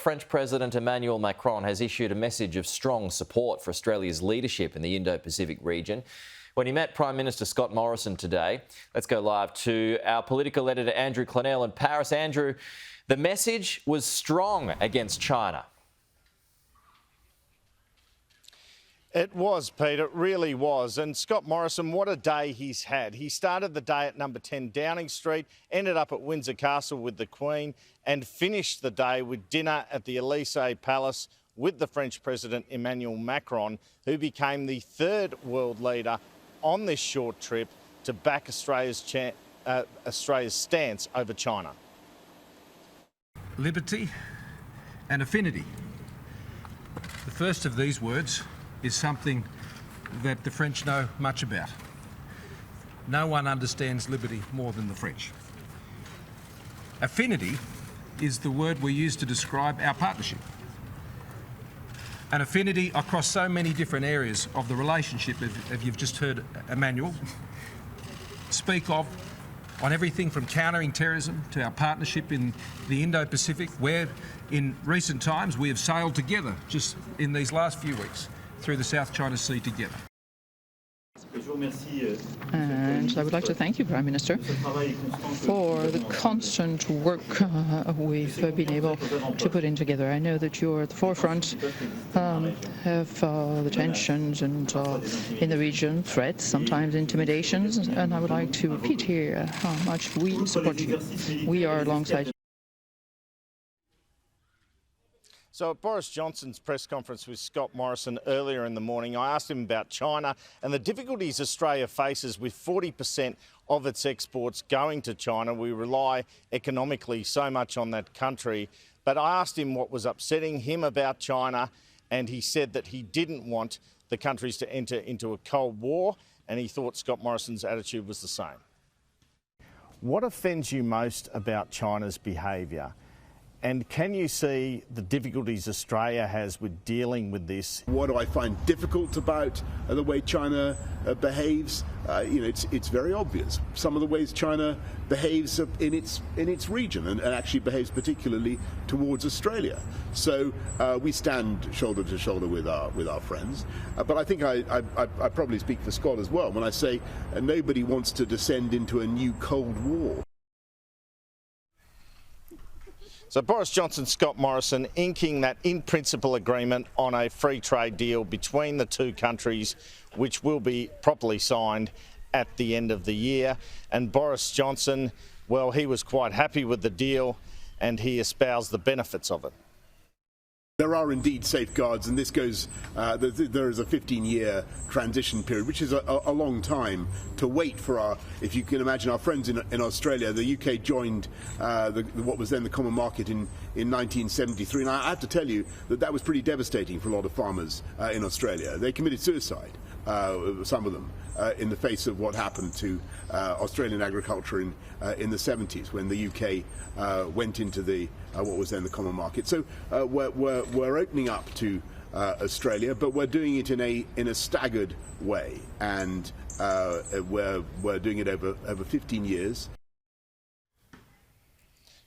French President Emmanuel Macron has issued a message of strong support for Australia's leadership in the Indo-Pacific region when he met Prime Minister Scott Morrison today. Let's go live to our political editor Andrew Clennell in Paris. Andrew, the message was strong against China. It was, Pete, it really was. And Scott Morrison, what a day he's had. He started the day at number 10 Downing Street, ended up at Windsor Castle with the Queen and finished the day with dinner at the Elysee Palace with the French President Emmanuel Macron, who became the third world leader on this short trip to back Australia's stance over China. Liberty and affinity. The first of these words is something that the French know much about. No one understands liberty more than the French. Affinity is the word we use to describe our partnership. An affinity across so many different areas of the relationship, as you've just heard Emmanuel speak of, on everything from countering terrorism to our partnership in the Indo-Pacific, where in recent times we have sailed together just in these last few weeks through the South China Sea together. And I would like to thank you, Prime Minister, for the constant work we've been able to put in together. I know that you're at the forefront of the tensions and in the region, threats, sometimes intimidations, and I would like to repeat here how much we support you. We are alongside you. So at Boris Johnson's press conference with Scott Morrison earlier in the morning, I asked him about China and the difficulties Australia faces with 40% of its exports going to China. We rely economically so much on that country. But I asked him what was upsetting him about China, and he said that he didn't want the countries to enter into a Cold War, and he thought Scott Morrison's attitude was the same. What offends you most about China's behaviour? And can you see the difficulties Australia has with dealing with this? What do I find difficult about the way China behaves? It's very obvious. Some of the ways China behaves in its region and actually behaves particularly towards Australia. So we stand shoulder to shoulder with our friends. But I think I probably speak for Scott as well when I say nobody wants to descend into a new Cold War. So Boris Johnson, Scott Morrison inking that in-principle agreement on a free trade deal between the two countries, which will be properly signed at the end of the year. And Boris Johnson, well, he was quite happy with the deal and he espoused the benefits of it. There are indeed safeguards, and this goes, there is a 15-year transition period, which is a long time to wait for if you can imagine, our friends in Australia. The UK joined what was then the Common Market in 1973, and I have to tell you that was pretty devastating for a lot of farmers in Australia. They committed suicide, some of them, in the face of what happened to Australian agriculture in the 70s when the UK went into what was then the Common Market. So we're opening up to Australia, but we're doing it in a staggered way, and we're doing it over 15 years.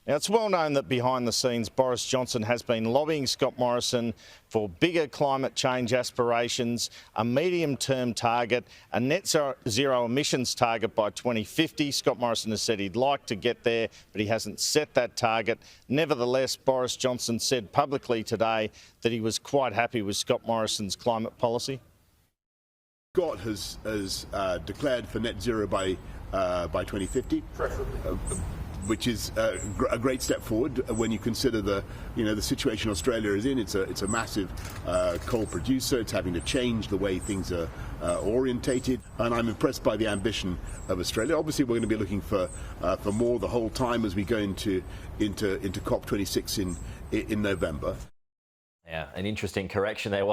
Now, it's well known that behind the scenes, Boris Johnson has been lobbying Scott Morrison for bigger climate change aspirations, a medium-term target, a net zero emissions target by 2050. Scott Morrison has said he'd like to get there, but he hasn't set that target. Nevertheless, Boris Johnson said publicly today that he was quite happy with Scott Morrison's climate policy. Scott has declared for net zero by 2050. Which is a great step forward when you consider the situation Australia is in. It's a massive coal producer. It's having to change the way things are orientated, and I'm impressed by the ambition of Australia. Obviously, we're going to be looking for more the whole time as we go into COP26 in November. Yeah, an interesting correction there, wasn't it?